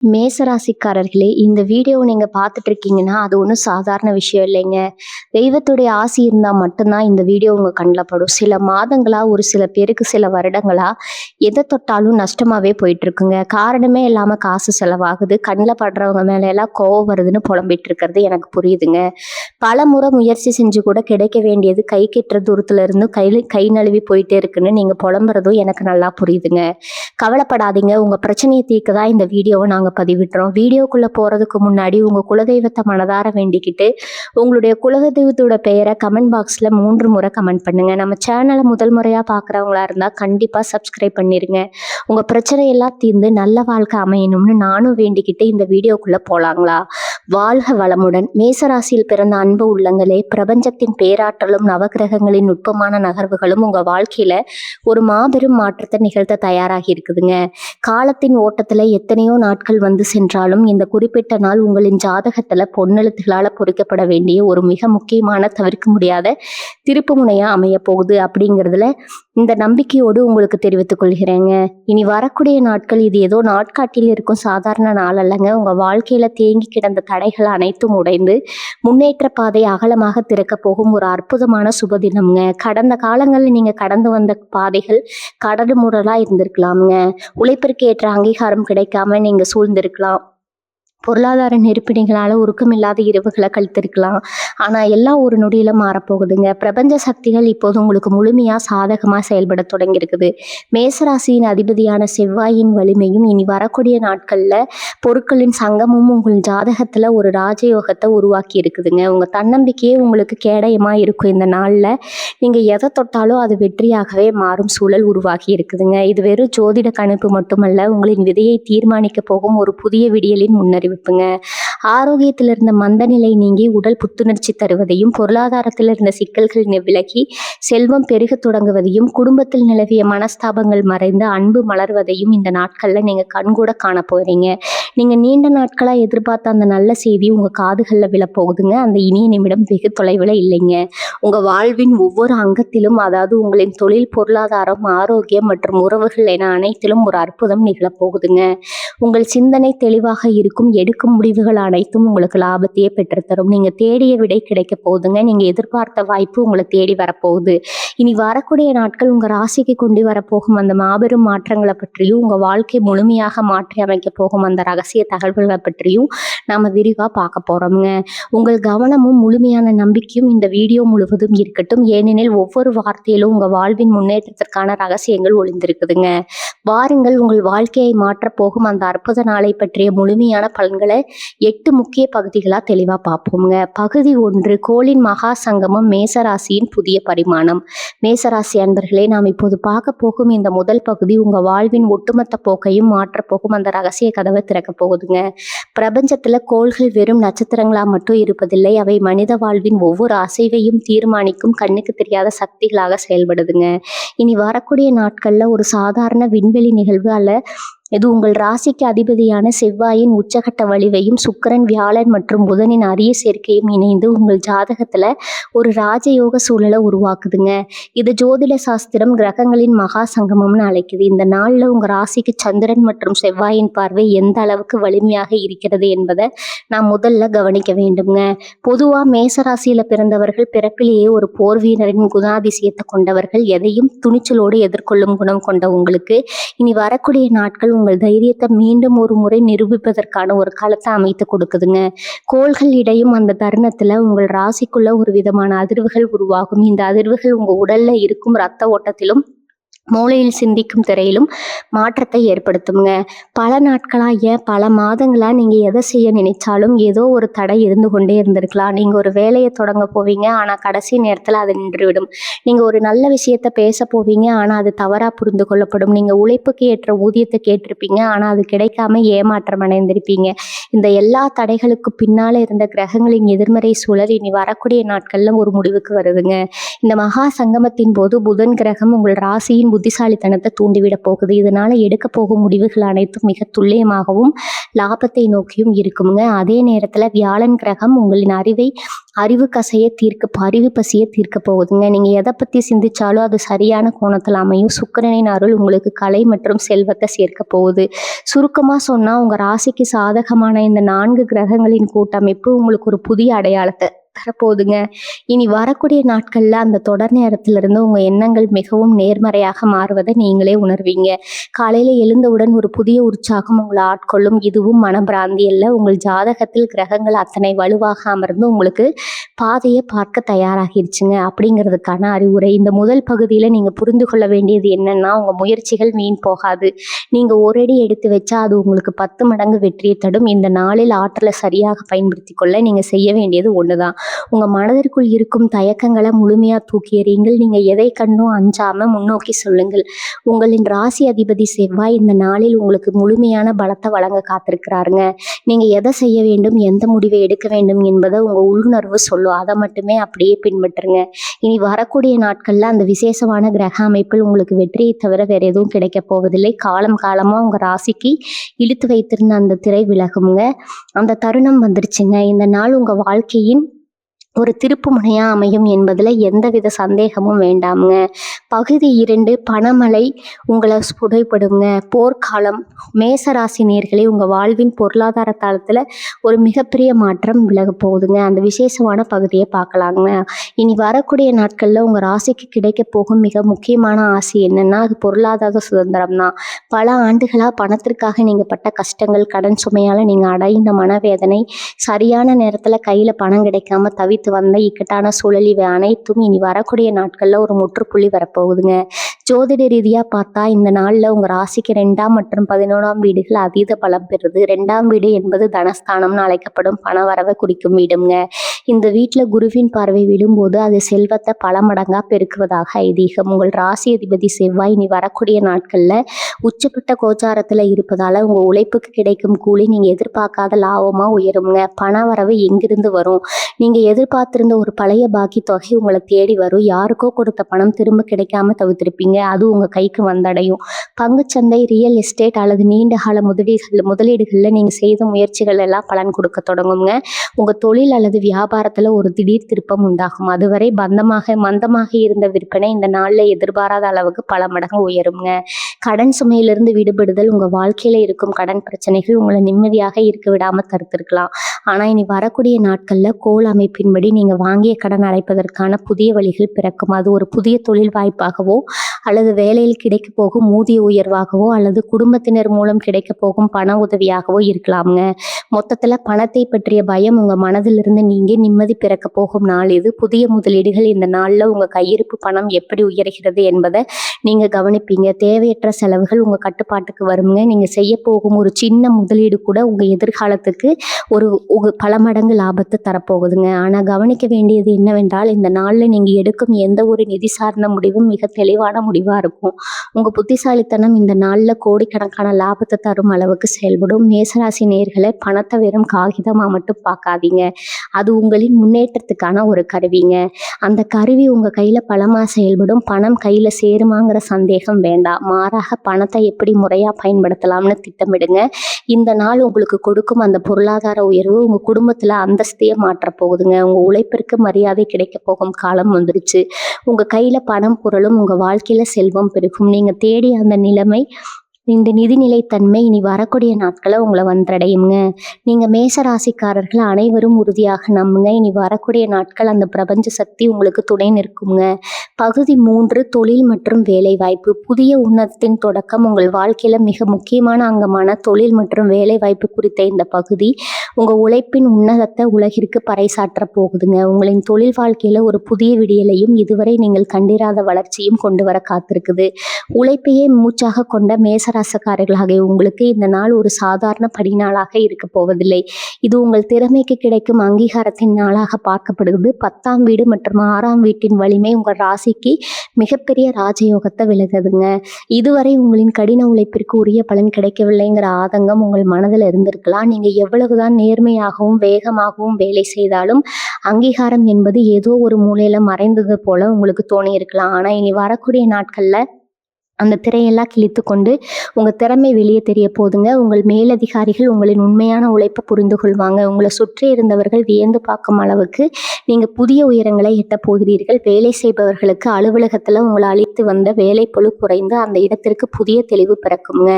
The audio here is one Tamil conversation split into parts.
மேசராசிக்காரர்களே, இந்த வீடியோவை நீங்க பார்த்துட்டு இருக்கீங்கன்னா, அது ஒண்ணும் சாதாரண விஷயம் இல்லைங்க. தெய்வத்துடைய ஆசி இருந்தா மட்டும்தான் இந்த வீடியோ உங்க கண்ல படும். சில மாதங்களா, ஒரு சில பேருக்கு சில வருடங்களா, எத தொட்டாலும் நஷ்டமாவே போயிட்டு இருக்குங்க. காரணமே இல்லாம காசு செலவாகுது. கண்ல படுறவங்க மேல எல்லாம் கோவம் வருதுன்னு புலம்பிட்டு இருக்கிறது எனக்கு புரியுதுங்க. பலமுறை முயற்சி செஞ்சு கூட கிடைக்க வேண்டியது கை கெட்டுற தூரத்துல இருந்து கை நழுவி போயிட்டே இருக்குன்னு நீங்க புலம்புறதும் எனக்கு நல்லா புரியுதுங்க. கவலைப்படாதீங்க. உங்க பிரச்சனையை தீர்க்க தான் இந்த வீடியோவை நாங்க பதிவிடுறோம். வீடியோக்குள்ள போறதுக்கு முன்னாடி உங்க குலதெய்வத்தை மனதார வேண்டிக்கிட்டு உங்களுடைய குலதெய்வத்தோட பெயரை கமெண்ட் பாக்ஸ்ல 3 முறை கமெண்ட் பண்ணுங்க. நம்ம சேனலை முதல் முறையா பாக்குறவங்களா இருந்தா கண்டிப்பா சப்ஸ்கிரைப் பண்ணிருங்க. உங்க பிரச்சனை எல்லாம் தீர்ந்து நல்ல வாழ்க்கை அமையணும்னு நானும் வேண்டிக்கிட்டு இந்த வீடியோக்குள்ள போலாங்களா? வாழ்க வளமுடன். மேசராசியில் பிறந்த அன்பு உள்ளங்களே, பிரபஞ்சத்தின் பேராற்றலும் நவகிரகங்களின் நுட்பமான நகர்வுகளும் உங்க வாழ்க்கையில ஒரு மாபெரும் மாற்றத்தை நிகழ்த்த தயாராகி இருக்குதுங்க. காலத்தின் ஓட்டத்துல எத்தனையோ நாட்கள் வந்து சென்றாலும் இந்த குறிப்பிட்ட நாள் உங்களின் ஜாதகத்துல பொன்னெழுத்துகளால பொறிக்கப்பட வேண்டிய ஒரு மிக முக்கியமான தவிர்க்க முடியாத திருப்பு முனையா அமைய போகுது அப்படிங்கிறதுல இந்த நம்பிக்கையோடு உங்களுக்கு தெரிவித்துக் கொள்கிறேங்க. இனி வரக்கூடிய நாட்கள் இது ஏதோ நாட்காட்டில் இருக்கும் சாதாரண நாள் அல்லங்க. உங்க வாழ்க்கையில தேங்கி கிடந்த தடைகள் அனைத்தும் உடைந்து முன்னேற்ற பாதை அகலமாக திறக்க போகும் ஒரு அற்புதமான சுபதினம்ங்க. கடந்த காலங்களில் நீங்க கடந்து வந்த பாதைகள் கடடு முரடா இருந்திருக்கலாமுங்க. உழைப்பிற்கு ஏற்ற அங்கீகாரம் கிடைக்காம நீங்க சூழ்ந்திருக்கலாம். பொருளாதார நெருக்கடிகளால உருக்கமில்லாத இரவுகளை கழித்திருக்கலாம். ஆனா எல்லாம் ஒரு நொடியில மாறப்போகுதுங்க. பிரபஞ்ச சக்திகள் இப்போது உங்களுக்கு முழுமையா சாதகமா செயல்பட தொடங்கி இருக்குது. மேசராசியின் அதிபதியான செவ்வாயின் வலிமையும் இனி வரக்கூடிய நாட்கள்ல பொருட்களின் சங்கமும் உங்கள் ஜாதகத்துல ஒரு ராஜயோகத்தை உருவாக்கி இருக்குதுங்க. உங்க தன்னம்பிக்கையே உங்களுக்கு கேடயமா இருக்கும். இந்த நாள்ல நீங்க எதை தொட்டாலும் அது வெற்றியாகவே மாறும் சூழல் உருவாகி இருக்குதுங்க. இது வெறும் ஜோதிட கணிப்பு மட்டுமல்ல, உங்களின் விதையை தீர்மானிக்க போகும் ஒரு புதிய விடியலின் முன்னறிவிப்புங்க. ஆரோக்கியத்தில் இருந்த மந்த நிலை நீங்கி உடல் புத்துணர்ச்சி தருவதையும், பொருளாதாரத்தில் இருந்த சிக்கல்கள் விலகி செல்வம் பெருக தொடங்குவதையும், குடும்பத்தில் நிலவிய மனஸ்தாபங்கள் மறைந்து அன்பு மலர்வதையும் இந்த நாட்கள்ல நீங்க கண்கூட காண போறீங்க. நீங்க நீண்ட நாட்களா எதிர்பார்த்த அந்த நல்ல செய்தி உங்க காதுகள்ல விழப்போகுதுங்க. அந்த இனிய நிமிடம் வெகு தொலைவில் இல்லைங்க. உங்க வாழ்வின் ஒவ்வொரு அங்கத்திலும், அதாவது உங்களின் தொழில், பொருளாதாரம், ஆரோக்கியம் மற்றும் உறவுகள் என அனைத்திலும் ஒரு அற்புதம் நிகழப்போகுதுங்க. உங்கள் சிந்தனை தெளிவாக இருக்கும். எடுக்கும் முடிவுகள் அனைத்தும் உங்களுக்கு லாபத்தையே பெற்றுத்தரும். நீங்க தேடிய விடை கிடைக்க போகுதுங்க. நீங்க எதிர்பார்த்த வாய்ப்பு உங்களை தேடி வரப்போகுது. இனி வரக்கூடிய நாட்கள் உங்க ராசிக்கு கொண்டு வரப்போகும் அந்த மாபெரும் மாற்றங்களை பற்றியும், உங்க வாழ்க்கை முழுமையாக மாற்றி அமைக்க போகும் அந்த ரகசிய தகவல்களை பற்றியும் நாம விரிவா பார்க்க போறோம்ங்க. உங்கள் கவனமும் முழுமையான நம்பிக்கையும் இந்த வீடியோ முழுவதும் இருக்கட்டும். ஏனெனில் ஒவ்வொரு வார்த்தையிலும் உங்க வாழ்வின் முன்னேற்றத்திற்கான ரகசியங்கள் ஒளிந்திருக்குதுங்க. வாருங்கள், உங்கள் வாழ்க்கையை மாற்றப் போகும் அந்த அற்புத நாளை பற்றிய முழுமையான பலன்களை 8 முக்கிய பகுதிகளா தெளிவா பார்ப்போம்ங்க. பகுதி 1, கோளின் மகா சங்கமம், மேசராசியின் புதிய பரிமாணம். மேசராசி அன்பர்களே, நாம் இப்போது பார்க்க போகும் இந்த முதல் பகுதி உங்க வாழ்வின் ஒட்டுமொத்த போக்கையும் மாற்றப் போகும் அந்த ரகசிய கதவை திறக்க போகுதுங்க. பிரபஞ்சத்துல கோள்கள் வெறும் நட்சத்திரங்களா மட்டும் இருப்பதில்லை. அவை மனித வாழ்வின் ஒவ்வொரு அசைவையும் தீர்மானிக்கும் கண்ணுக்கு தெரியாத சக்திகளாக செயல்படுதுங்க. இனி வரக்கூடிய நாட்கள்ல ஒரு சாதாரண விண்வெளி நிகழ்வு அல்ல. இது உங்கள் ராசிக்கு அதிபதியான செவ்வாயின் உச்சகட்ட வலிவையும், சுக்கிரன், வியாழன் மற்றும் புதனின் அரிய சேர்க்கையும் இணைந்து உங்கள் ஜாதகத்துல ஒரு ராஜயோக சூழலை உருவாக்குதுங்க. இது ஜோதிட சாஸ்திரம் கிரகங்களின் மகா சங்கமம்னு அழைக்குது. இந்த நாள்ல உங்க ராசிக்கு சந்திரன் மற்றும் செவ்வாயின் பார்வை எந்த அளவுக்கு வலிமையாக இருக்கிறது என்பதை நாம் முதல்ல கவனிக்க வேண்டுங்க. பொதுவா மேசராசியில பிறந்தவர்கள் பிறப்பிலேயே ஒரு போர் வீரரின் குணாதிசயத்தை கொண்டவர்கள். எதையும் துணிச்சலோடு எதிர்கொள்ளும் குணம் கொண்ட உங்களுக்கு இனி வரக்கூடிய நாட்கள் உங்கள் தைரியத்தை மீண்டும் ஒரு முறை நிரூபிப்பதற்கான ஒரு களத்தை அமைத்து கொடுக்குதுங்க. கோள்கள் இடையும் அந்த தருணத்துல உங்கள் ராசிக்குள்ள ஒரு விதமான அதிர்வுகள் உருவாகும். இந்த அதிர்வுகள் உங்க உடல்ல இருக்கும் இரத்த ஓட்டத்திலும் மூளையில் சிந்திக்கும் திரையிலும் மாற்றத்தை ஏற்படுத்துங்க. பல நாட்களா, ஏன் பல மாதங்களா நீங்க எதை செய்ய நினைச்சாலும் ஏதோ ஒரு தடை இருந்து கொண்டே இருந்திருக்கலாம். நீங்க ஒரு வேலையை தொடங்க போவீங்க, ஆனா கடைசி நேரத்துல அது நின்றுவிடும். நீங்க ஒரு நல்ல விஷயத்த பேச போவீங்க, ஆனா அது தவறா புரிந்து கொள்ளப்படும். நீங்க உழைப்புக்கு ஏற்ற ஊதியத்தை கேட்டிருப்பீங்க, ஆனா அது கிடைக்காம ஏமாற்றம் அடைந்திருப்பீங்க. இந்த எல்லா தடைகளுக்கு பின்னால இருந்த கிரகங்களின் எதிர்மறை சூழல் இனி வரக்கூடிய நாட்கள்ல ஒரு முடிவுக்கு வருதுங்க. இந்த மகா சங்கமத்தின் போது புதன் கிரகம் உங்கள் ராசியின் புத்திசாலித்தனத்தை தூண்டிவிட போகுது. இதனால எடுக்க போகும் முடிவுகள் அனைத்தும் மிக துல்லியமாகவும் லாபத்தை நோக்கியும் இருக்குங்க. அதே நேரத்துல வியாழன் கிரகம் உங்களின் அறிவு பசியை தீர்க்க போகுதுங்க. நீங்க எதை பத்தி சிந்திச்சாலும் அது சரியான கோணத்துல அமையும். சுக்கிரனின் அருள் உங்களுக்கு கலை மற்றும் செல்வத்தை சேர்க்க போகுது. சுருக்கமா சொன்னா உங்க ராசிக்கு சாதகமான இந்த 4 கிரகங்களின் கூட்டமைப்பு உங்களுக்கு ஒரு புதிய அடையாளத்தை தரப்போகுதுங்க. இனி வரக்கூடிய நாட்கள்ல அந்த தொடர் நேரத்துல இருந்து உங்க எண்ணங்கள் மிகவும் நேர்மறையாக மாறுவதை நீங்களே உணர்வீங்க. காலையில எழுந்தவுடன் ஒரு புதிய உற்சாகம் உங்களை ஆட்கொள்ளும். இதுவும் மனப்பிராந்தி அல்ல. உங்கள் ஜாதகத்தில் கிரகங்கள் அத்தனை வலுவாக அமர்ந்து உங்களுக்கு பாதையை பார்க்க தயாராகிருச்சுங்க அப்படிங்கிறதுக்கான அறிவுரை. இந்த முதல் பகுதியில நீங்க புரிந்து கொள்ள வேண்டியது என்னன்னா, உங்க முயற்சிகள் வீண் போகாது. நீங்க ஒரு அடி எடுத்து வச்சா அது உங்களுக்கு 10 மடங்கு வெற்றியை தரும். இந்த நாளில் ஆற்றலை சரியாக பயன்படுத்தி கொள்ள நீங்க செய்ய வேண்டியது ஒண்ணுதான். உங்க மனதிற்குள் இருக்கும் தயக்கங்களை முழுமையா தூக்கி எறியுங்கள். நீங்க எதை கண்டும் அஞ்சாம முன்னோக்கி சொல்லுங்கள். உங்களின் ராசி அதிபதி செவ்வாய் இந்த நாளில் உங்களுக்கு முழுமையான பலத்தை வழங்க காத்திருக்கிறாருங்க. நீங்க எதை செய்ய வேண்டும், எந்த முடிவை எடுக்க வேண்டும் என்பதை உங்க உள்ளுணர்வு சொல்லும். அதை மட்டுமே அப்படியே பின்பற்றுங்க. இனி வரக்கூடிய நாட்கள்ல அந்த விசேஷமான கிரக அமைப்பில் உங்களுக்கு வெற்றியை தவிர வேற எதுவும் கிடைக்க போவதில்லை. காலமா உங்க ராசிக்கு இழுத்து வைத்திருந்த அந்த திரை விலகுங்க. அந்த தருணம் வந்துருச்சுங்க. இந்த நாள் உங்க வாழ்க்கையின் ஒரு திருப்பு முனையா அமையும் என்பதுல எந்தவித சந்தேகமும் வேண்டாமுங்க. பகுதி 2 பணமழை உங்களை புடைப்படுங்க. போர்க்காலம். மேசராசி நேயர்களே, உங்க வாழ்வின் பொருளாதார தளத்துல ஒரு மிகப்பெரிய மாற்றம் விலக போகுதுங்க. அந்த விசேஷமான பகுதியை பார்க்கலாங்க. இனி வரக்கூடிய நாட்கள்ல உங்க ராசிக்கு கிடைக்க போகும் மிக முக்கியமான ஆசை என்னன்னா, அது பொருளாதார சுதந்திரம் தான். பல ஆண்டுகளா பணத்திற்காக நீங்க பட்ட கஷ்டங்கள், கடன் சுமையால நீங்க அடைந்த மனவேதனை, சரியான நேரத்துல கையில பணம் கிடைக்காம தவித்து வந்த இக்கட்டான சூழல், இவை அனைத்தும் இனி வரக்கூடிய நாட்கள்ல ஒரு முற்றுப்புள்ளி வரப்போகுதுங்க. ஜோதிட ரீதியா பார்த்தா இந்த நாள்ல உங்க ராசிக்கு 2ஆம் மற்றும் 11ஆம் வீடுகள் அதீத பலம் பெறுது. 2ஆம் வீடு என்பது தனஸ்தானம்னு அழைக்கப்படும் பண வரவை குறிக்கும் வீடுங்க. இந்த வீட்டுல குருவின் பார்வை விடும்போது அது செல்வத்தை பல மடங்கா பெருக்குவதாக ஐதீகம். உங்கள் ராசி அதிபதி செவ்வாய் இனி வரக்கூடிய நாட்கள்ல உச்சப்பட்ட கோச்சாரத்துல இருப்பதால உங்க உழைப்புக்கு கிடைக்கும் கூலி நீங்க எதிர்பார்க்காத லாபமா உயருங்க. பண வரவு எங்கிருந்து வரும்? நீங்க எதிர்பார்த்திருந்த ஒரு பழைய பாக்கி தொகை உங்களை தேடி வரும். யாருக்கோ கொடுத்த பணம் திரும்ப கிடைக்காம தவிர்த்திருப்பீங்க. அது உங்க கைக்கு வந்தடையும். பங்குச்சந்தை, ரியல் எஸ்டேட் அல்லது நீண்ட கால முதலீடுகள்ல நீங்க செய்த முயற்சிகள் எல்லாம் பலன் கொடுக்க தொடங்குங்க. உங்க தொழில் அல்லது வியாபாரத்துல ஒரு திடீர் திருப்பம் உண்டாகும். அதுவரை மந்தமாக இருந்த விற்பனை இந்த நாள்ல எதிர்பாராத அளவுக்கு பல மடங்கு உயருங்க. கடன் சுமையிலிருந்து விடுபடுதல். உங்க வாழ்க்கையில இருக்கும் கடன் பிரச்சனைகள் உங்களை நிம்மதியாக இருக்க விடாம தடுத்திருக்கலாம். ஆனா இனி வரக்கூடிய நாட்கள்ல கோள் அமைப்பின்படி நீங்க வாங்கிய கடன் அடைப்பதற்கான புதிய வழிகள் பிறக்கும். அது ஒரு புதிய தொழில் வாய்ப்பாகவோ அல்லது வேலையில் கிடைக்க போகும் ஊதிய உயர்வாகவோ அல்லது குடும்பத்தினர் மூலம் கிடைக்க போகும் பண உதவியாகவோ இருக்கலாம்ங்க. மொத்தத்துல பணத்தை பற்றிய பயம் உங்க மனதிலிருந்து நீங்க நிம்மதி பிறக்க போகும் நாள் இது. புதிய முதலீடுகள். இந்த நாள்ல உங்க கையிருப்பு பணம் எப்படி உயர்கிறது என்பதை நீங்க கவனிப்பீங்க. தேவையற்ற செலவுகள் உங்க கட்டுப்பாட்டுக்கு வருங்க. நீங்க செய்ய போகும் ஒரு சின்ன முதலீடு கூட உங்க எதிர்காலத்துக்கு பல மடங்கு லாபத்தை தரப்போகுதுங்க. ஆனா கவனிக்க வேண்டியது என்னவென்றால், இந்த நாள்ல நீங்க எடுக்கும் எந்த ஒரு நிதி சார்ந்த முடிவும் மிக தெளிவான முடிவா இருக்கும். உங்க புத்திசாலித்தனம் இந்த நாள்ல கோடிக்கணக்கான லாபத்தை தரும் அளவுக்கு செயல்படும். மேசராசி நேயர்களே, பணத்தை வெறும் காகிதமா மட்டும் பார்க்காதீங்க. அது உங்களின் முன்னேற்றத்துக்கான ஒரு கருவிங்க. அந்த கருவி உங்க கையில பலமா செயல்படும். பணம் கையில சேருமாங்கிற சந்தேகம் வேண்டாம். மாறாக பணத்தை எப்படி முறையா பயன்படுத்தலாம்னு திட்டமிடுங்க. இந்த நாள் உங்களுக்கு கொடுக்கும் அந்த பொருளாதார உயர்வு உங்க குடும்பத்துல அந்தஸ்தையே மாற்ற போகுதுங்க. உங்க உழைப்பிற்கு மரியாதை கிடைக்க போகும் காலம் வந்துருச்சு. உங்க கையில பணம் பொருளும் உங்க வாழ்க்கையில செல்வம் பெருகும். நீங்க தேடிய அந்த நிலைமை, இந்த நிதிநிலைத்தன்மை இனி வரக்கூடிய நாட்களை உங்களை வந்தடையுங்க. நீங்க மேச ராசிக்காரர்கள் அனைவரும் உறுதியாக நம்புங்க. இனி வரக்கூடிய நாட்கள் அந்த பிரபஞ்ச சக்தி உங்களுக்கு துணை நிற்குங்க. பகுதி 3 தொழில் மற்றும் வேலை வாய்ப்பு. புதிய உன்னதத்தின் தொடக்கம். உங்கள் வாழ்க்கையில மிக முக்கியமான அங்கமான தொழில் மற்றும் வேலை வாய்ப்பு குறித்த இந்த பகுதி உங்க உழைப்பின் உன்னதத்தை உலகிற்கு பறைசாற்ற போகுதுங்க. உங்களின் தொழில் வாழ்க்கையில ஒரு புதிய விடியலையும் இதுவரை நீங்கள் கண்டிராத வளர்ச்சியும் கொண்டு வர காத்திருக்குது. உழைப்பையே மூச்சாக கொண்ட மேசராசக்காரர்களாகிய உங்களுக்கு இந்த நாள் ஒரு சாதாரண படிநாளாக இருக்க போவதில்லை. இது உங்கள் திறமைக்கு கிடைக்கும் அங்கீகாரத்தின் நாளாக பார்க்கப்படுகிறது. 10ஆம் வீடு மற்றும் 6ஆம் வீட்டின் வலிமை உங்கள் ராசிக்கு மிகப்பெரிய ராஜயோகத்தை விலகுதுங்க. இதுவரை உங்களின் கடின உழைப்பிற்கு உரிய பலன் கிடைக்கவில்லைங்கிற ஆதங்கம் உங்கள் மனதில் இருந்திருக்கலாம். நீங்க எவ்வளவுதான் நேர்மையாகவும் வேகமாகவும் வேலை செய்தாலும் அங்கீகாரம் என்பது ஏதோ ஒரு மூலையில மறைந்தது போல உங்களுக்கு தோணி இருக்கலாம். ஆனா இனி வரக்கூடிய நாட்கள்ல அந்த திரையெல்லாம் கிழித்து கொண்டு உங்கள் திறமை வெளியே தெரிய போதுங்க. உங்கள் மேலதிகாரிகள் உங்களின் உண்மையான உழைப்பை புரிந்து கொள்வாங்க. உங்களை சுற்றி இருந்தவர்கள் வியந்து பார்க்கும் அளவுக்கு நீங்கள் புதிய உயரங்களை எட்டப் போகிறீர்கள். வேலை செய்பவர்களுக்கு அலுவலகத்தில் உங்களை அளித்து வந்த வேலைப்பளு குறைந்து அந்த இடத்திற்கு புதிய தெளிவு பிறக்குங்க.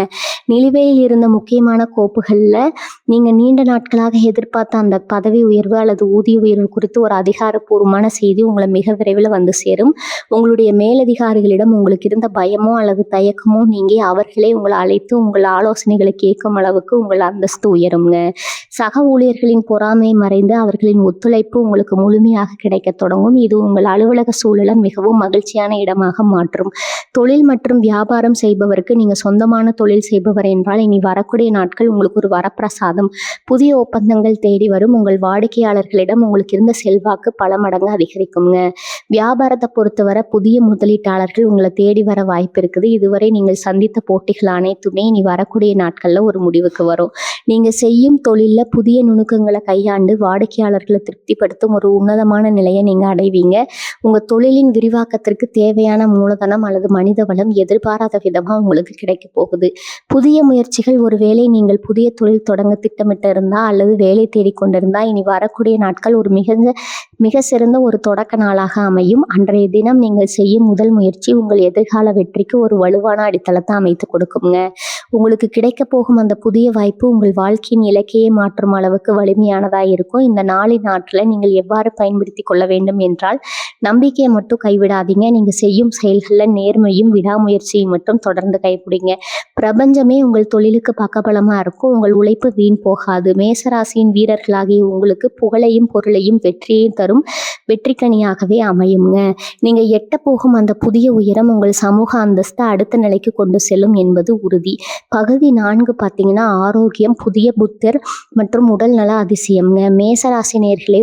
நிலுவையில் இருந்த முக்கியமான கோப்புகளில் நீங்கள் நீண்ட நாட்களாக எதிர்பார்த்த அந்த பதவி உயர்வு அல்லது ஊதிய உயர்வு குறித்து ஒரு அதிகாரப்பூர்வமான செய்தி உங்களை மிக விரைவில் வந்து சேரும். உங்களுடைய மேலதிகாரிகளிடம் உங்களுக்கு இருந்த பயமோ அல்லது தயக்கமோ நீங்கி அவர்களே உங்களை அழைத்து உங்கள் ஆலோசனைகளை கேட்கும் அளவுக்கு உங்கள் அந்தஸ்து உயருங்க. சக ஊழியர்களின் பொறாமை மறைந்து அவர்களின் ஒத்துழைப்பு உங்களுக்கு முழுமையாக கிடைக்க தொடங்கும். இது உங்கள் அலுவலக சூழலை மிகவும் மகிழ்ச்சியான இடமாக மாற்றும். தொழில் மற்றும் வியாபாரம் செய்பவருக்கு நீங்கள் சொந்தமான தொழில் செய்பவர் என்றால் இனி வரக்கூடிய நாட்கள் உங்களுக்கு ஒரு வரப்பிரசாதம். புதிய ஒப்பந்தங்கள் தேடி வரும். உங்கள் வாடிக்கையாளர்களிடம் உங்களுக்கு இருந்த செல்வாக்கு பல மடங்கு அதிகரிக்குங்க. வியாபாரத்தை பொறுத்தவரை புதிய முதலீட்டாளர்கள் உங்களை தேடி வர வாய்ப்பு இருக்குது. இதுவரை நீங்கள் சந்தித்த போட்டிகள் அனைத்துமே இனி வரக்கூடிய நாட்களில் ஒரு முடிவுக்கு வரும். நீங்கள் செய்யும் தொழிலில் புதிய நுணுக்கங்களை கையாண்டு வாடிக்கையாளர்களை திருப்திப்படுத்தும் ஒரு உன்னதமான நிலையை நீங்கள் அடைவீங்க. உங்கள் தொழிலின் விரிவாக்கத்திற்கு தேவையான மூலதனம் அல்லது மனித வளம் எதிர்பாராத விதமாக உங்களுக்கு கிடைக்க போகுது. புதிய முயற்சிகள், ஒருவேளை நீங்கள் புதிய தொழில் தொடங்க திட்டமிட்டு இருந்தால் அல்லது வேலை தேடிக்கொண்டிருந்தால் இனி வரக்கூடிய நாட்கள் ஒரு மிக சிறந்த ஒரு தொடக்க நாளாக அமையும். அன்றைய தினம் நீங்கள் செய்யும் முதல் முயற்சி உங்கள் எதிர்கால வெற்றிக்கு ஒரு வலுவான அடித்தளத்தை அமைத்து கொடுக்குங்க. உங்களுக்கு கிடைக்க போகும் அந்த புதிய வாய்ப்பு உங்கள் வாழ்க்கையின் இலக்கையை மாற்றும் அளவுக்கு வலிமையானதாக இருக்கும். இந்த நாளின் ஆற்றலை நீங்கள் எவ்வாறு பயன்படுத்தி கொள்ள வேண்டும் என்றால், நம்பிக்கையை மட்டும் கைவிடாதீங்க. நீங்கள் செய்யும் செயல்களில் நேர்மையும் விடாமுயற்சியும் மட்டும் தொடர்ந்து கைப்பிடிங்க. பிரபஞ்சமே உங்கள் தொழிலுக்கு பக்கபலமாக இருக்கும். உங்கள் உழைப்பு வீண் போகாது. மேசராசியின் வீரர்களாகிய உங்களுக்கு புகழையும் பொருளையும் வெற்றியையும் தரும் வெற்றிக்கனியாகவே அமையுங்க. நீங்கள் எட்ட போகும் அந்த புதிய உயரம் உங்கள் சமூக அந்தஸ்தை அடுத்த நிலைக்கு கொண்டு செல்லும் என்பது உறுதி. பகுதி 4 பார்த்தீங்கன்னா ஆரோக்கியம், புதிய புத்தர் மற்றும் உடல் நல அதிசயம்ங்க. மேசராசி நேயர்களே,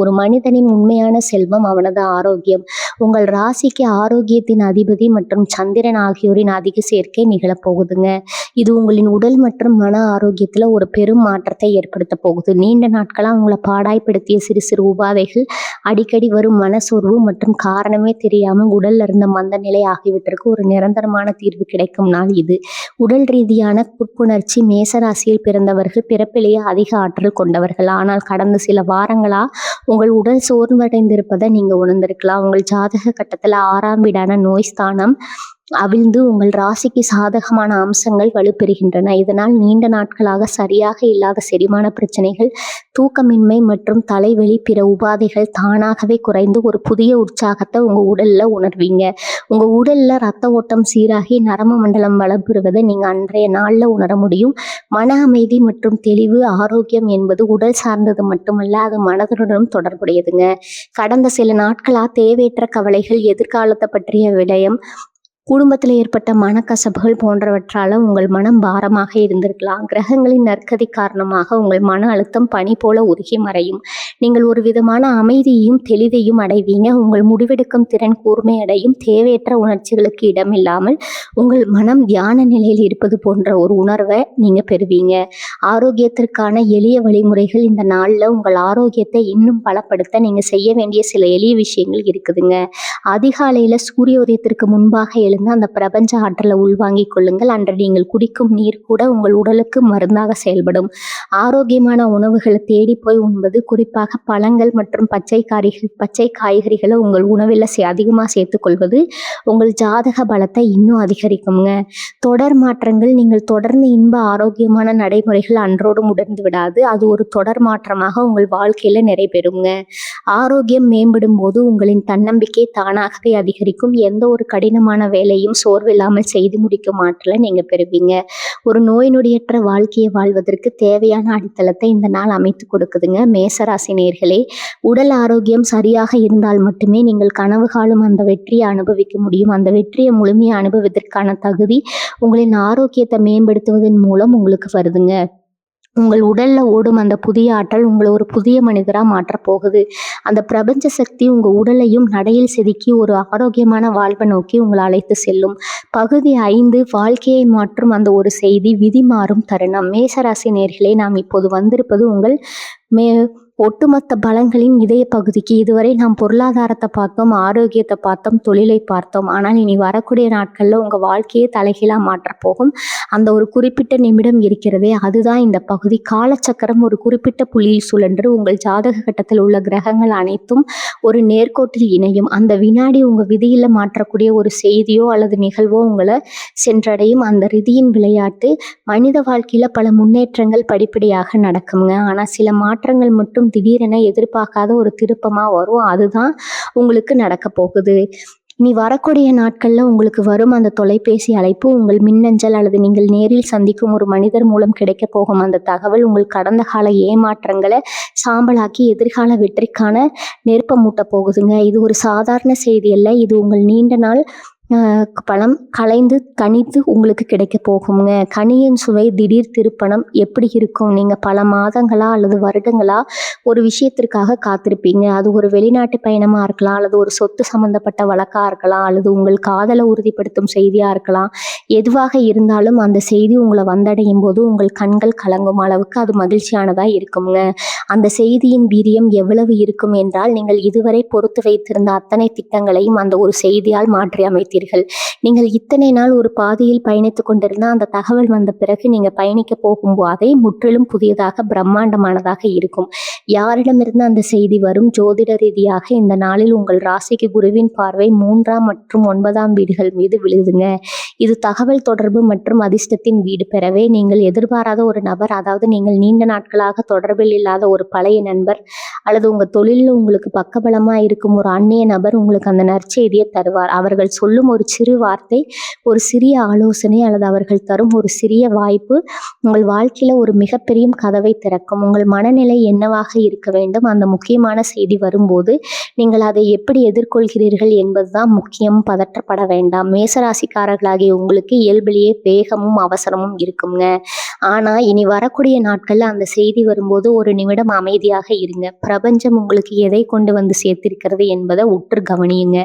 ஒரு மனிதனின் உண்மையான செல்வம் அவனது ஆரோக்கியம். உங்கள் ராசிக்கு ஆரோக்கியத்தின் அதிபதி மற்றும் சந்திரன் ஆகியோரின் அதிக சேர்க்கை நிகழப்போகுதுங்க. இது உங்களின் உடல் மற்றும் மன ஆரோக்கியத்தில் ஒரு பெரும் மாற்றத்தை ஏற்படுத்த போகுது. நீண்ட நாட்களாக உங்களை பாடாய்படுத்திய சிறு சிறு உபாதைகள், அடிக்கடி வரும் மனசோர்வு மற்றும் காரணமே தெரியாமல் உடல்ல இருந்த மந்த நிலை ஆகியவற்றிற்கு ஒரு நிரந்தரமான தீர்வு கிடைக்கும் நாள் இது. உடல் ரீதியான புத்துணர்ச்சி. மேசராசியில் பிறந்தவர்கள் பிறப்பிலேயே அதிக ஆற்றல் கொண்டவர்கள். ஆனால் கடந்த சில வாரங்களா உங்கள் உடல் சோர்வடைந்திருப்பதை நீங்க உணர்ந்திருக்கலாம். உங்கள் ஜாதக கட்டத்துல 6ஆம் வீடான நோய் ஸ்தானம் அவிழ்ந்து உங்கள் ராசிக்கு சாதகமான அம்சங்கள் வலுப்பெறுகின்றன. இதனால் நீண்ட நாட்களாக சரியாக இல்லாத செரிமான பிரச்சனைகள், தூக்கமின்மை மற்றும் தலைவலி, பிற உபாதைகள் தானாகவே குறைந்து ஒரு புதிய உற்சாகத்தை உங்க உடல்ல உணர்வீங்க. உங்க உடல்ல ரத்த ஓட்டம் சீராகி நரம்பு மண்டலம் வளம்பெறுவதை நீங்க அன்றைய நாள்ல உணர முடியும். மன அமைதி மற்றும் தெளிவு. ஆரோக்கியம் என்பது உடல் சார்ந்தது மட்டுமல்ல, அது மனதுடனும் தொடர்புடையதுங்க. கடந்த சில நாட்களா தேவையற்ற கவலைகள், எதிர்காலத்தை பற்றிய விடயம், குடும்பத்தில் ஏற்பட்ட மனக்கசப்புகள் போன்றவற்றால உங்கள் மனம் பாரமாக இருந்திருக்கலாம். கிரகங்களின் நற்கதி காரணமாக உங்கள் மன அழுத்தம் பனி போல உருகி மறையும். நீங்கள் ஒரு விதமான அமைதியையும் தெளிவையும் அடைவீங்க. உங்கள் முடிவெடுக்கும் திறன் கூர்மை அடையும். தேவையற்ற உணர்ச்சிகளுக்கு இடமில்லாமல் உங்கள் மனம் தியான நிலையில் இருப்பது போன்ற ஒரு உணர்வை நீங்க பெறுவீங்க. ஆரோக்கியத்திற்கான எளிய வழிமுறைகள். இந்த நாளில் உங்கள் ஆரோக்கியத்தை இன்னும் பலப்படுத்த நீங்க செய்ய வேண்டிய சில எளிய விஷயங்கள் இருக்குதுங்க. அதிகாலையில சூரிய உதயத்திற்கு முன்பாக எழுந்து அந்த பிரபஞ்ச ஆற்றலை உள்வாங்கிக் கொள்ளுங்கள். அன்று நீங்கள் குடிக்கும் நீர் கூட உங்கள் உடலுக்கு மருந்தாக செயல்படும். ஆரோக்கியமான உணவுகளை தேடி போய் உண்பது, குறிப்பாக பழங்கள் மற்றும் பச்சை காய்கறிகளை உங்கள் உணவில் அதிகமாக சேர்த்துக்கொள்வது உங்கள் ஜாதக பலத்தை இன்னும் அதிகரிக்குங்க. தொடர் மாற்றங்கள். நீங்கள் தொடர்ந்து இன்ப ஆரோக்கியமான நடைமுறைகள் அன்றோடு முடர்ந்து விடாது. அது ஒரு தொடர் மாற்றமாக உங்கள் வாழ்க்கையில நிறைவேறுங்க. ஆரோக்கியம் மேம்படும் போது உங்களின் தன்னம்பிக்கை தானாகவே அதிகரிக்கும். எந்த ஒரு கடினமான வேலையும் சோர்வில்லாமல் செய்து முடிக்கும் ஆற்றலை நீங்க பெறுவீங்க. ஒரு நோய் நொடியற்ற வாழ்க்கையை வாழ்வதற்கு தேவையான அடித்தளத்தை இந்த நாள் அமைத்து கொடுக்குதுங்க. மேசராசி நேயர்களே, உடல் ஆரோக்கியம் சரியாக இருந்தால் மட்டுமே நீங்கள் கனவு காணும் அந்த வெற்றியை அனுபவிக்க முடியும். அந்த வெற்றியை முழுமையாக அனுபவிப்பதற்கான தகுதி உங்களின் ஆரோக்கியத்தை மேம்படுத்துவதன் மூலம் உங்களுக்கு வருதுங்க. உங்கள் உடல்ல ஓடும் அந்த புதிய ஆற்றல் உங்களை ஒரு புதிய மனிதராக மாற்றப் போகுது. அந்த பிரபஞ்ச சக்தி உங்கள் உடலையும் நடையில் செதுக்கி ஒரு ஆரோக்கியமான வாழ்வை நோக்கி உங்களை அழைத்து செல்லும். பகுதி 5 வாழ்க்கையை மாற்றும் அந்த ஒரு செய்தி. விதி மாறும் தருணம். மேசராசி நேயர்களே, நாம் இப்போது வந்திருப்பது உங்கள் ஒட்டுமொத்த பலன்களின் இதய பகுதிக்கு இதுவரை நாம் பொருளாதாரத்தை பார்த்தோம், ஆரோக்கியத்தை பார்த்தோம், தொழிலை பார்த்தோம். ஆனால் இனி வரக்கூடிய நாட்கள்ல உங்க வாழ்க்கையே தலைகீழா மாற்றப் போகும். அந்த ஒரு குறிப்பிட்ட நிமிடம் இருக்கிறதே, அதுதான் இந்த பகுதி. காலச்சக்கரம் ஒரு குறிப்பிட்ட புள்ளியில் சுழன்று உங்கள் ஜாதக கட்டத்தில் உள்ள கிரகங்கள் அனைத்தும் ஒரு நேர்கோட்டில் இணையும். அந்த வினாடி உங்க விதியில மாற்றக்கூடிய ஒரு செய்தியோ அல்லது நிகழ்வோ உங்களை சென்றடையும். அந்த விதியின் விளையாட்டு. மனித வாழ்க்கையில பல முன்னேற்றங்கள் படிப்படியாக நடக்குங்க. ஆனா சில மாற்றங்கள் மட்டும் திடீரென எதிர்பார்க்காத ஒரு திருப்பமா வரும். அதுதான் உங்களுக்கு நடக்க போகுது. இனி வரக்கூடிய நாட்கள்ல உங்களுக்கு வரும் அந்த தொலைபேசி அழைப்பு, உங்கள் மின்னஞ்சல் அல்லது நீங்கள் நேரில் சந்திக்கும் ஒரு மனிதர் மூலம் கிடைக்க போகும் அந்த தகவல் உங்கள் கடந்த கால ஏமாற்றங்களை சாம்பலாக்கி எதிர்கால வெற்றிக்கான நெருப்பமூட்ட போகுதுங்க. இது ஒரு சாதாரண செய்தி அல்ல. இது உங்கள் நீண்ட நாள் பழம் கலைந்து கனித்து உங்களுக்கு கிடைக்க போகுங்க. கனியின் சுவை திடீர் திருப்பணம் எப்படி இருக்கும்? நீங்க பல மாதங்களா அல்லது வருடங்களா ஒரு விஷயத்திற்காக காத்திருப்பீங்க. அது ஒரு வெளிநாட்டு பயணமா இருக்கலாம், அல்லது ஒரு சொத்து சம்பந்தப்பட்ட வழக்கா இருக்கலாம், அல்லது உங்கள் காதலை உறுதிப்படுத்தும் செய்தியா இருக்கலாம். எதுவாக இருந்தாலும் அந்த செய்தி உங்களை வந்தடையும் போது உங்கள் கண்கள் கலங்கும் அளவுக்கு அது மகிழ்ச்சியானதா இருக்குங்க. அந்த செய்தியின் வீரியம் எவ்வளவு இருக்கும் என்றால், நீங்கள் இதுவரை பொறுத்து வைத்திருந்த அத்தனை திட்டங்களையும் அந்த ஒரு செய்தியால் மாற்றி அமைத்தீர்கள். நீங்கள் இத்தனை நாள் ஒரு பாதையில் பயணித்துக் கொண்டிருந்த அந்த தகவல் வந்த பிறகு நீங்க பயணிக்க போகும் பாதை முற்றிலும் புதியதாக பிரம்மாண்டமானதாக இருக்கும். யாரிடமிருந்து அந்த செய்தி வரும்? ஜோதிட ரீதியாக இந்த நாளில் உங்கள் ராசிக்கு குருவின் பார்வை 3ஆம் மற்றும் 9ஆம் வீடுகள் மீது விழுதுங்க. இது தகவல் தொடர்பு மற்றும் அதிர்ஷ்டத்தின் வீடு. பெறவே நீங்கள் எதிர்பாராத ஒரு நபர், அதாவது நீங்கள் நீண்ட நாட்களாக தொடர்பில் இல்லாத ஒரு பழைய நண்பர் அல்லது உங்க தொழிலில் உங்களுக்கு பக்கபலமா இருக்கும் ஒரு அந்நிய நபர் உங்களுக்கு அந்த நற்செய்தியை தருவார். அவர்கள் சொல்லும் ஒரு சிறு வார்த்தை, ஒரு சிறிய ஆலோசனை அல்லது அவர்கள் தரும் ஒரு சிறிய வாய்ப்பு உங்கள் வாழ்க்கையில ஒரு மிகப்பெரிய கதவை திறக்கும். உங்கள் மனநிலை என்னவாக இருக்க வேண்டும்? அந்த முக்கியமான செய்தி வரும்போது நீங்கள் அதை எப்படி எதிர்கொள்கிறீர்கள் என்பதுதான் முக்கியம். பதற்றப்பட வேண்டாம். மேசராசிக்காரர்களாகிய உங்களுக்கு இயல்பிலேயே வேகமும் அவசரமும் இருக்குங்க. ஆனா இனி வரக்கூடிய நாட்கள்ல அந்த செய்தி வரும்போது ஒரு நிமிடம் அமைதியாக இருங்க. பிரபஞ்சம் உங்களுக்கு எதை கொண்டு வந்து சேர்த்திருக்கிறது என்பதை உற்று கவனியுங்க.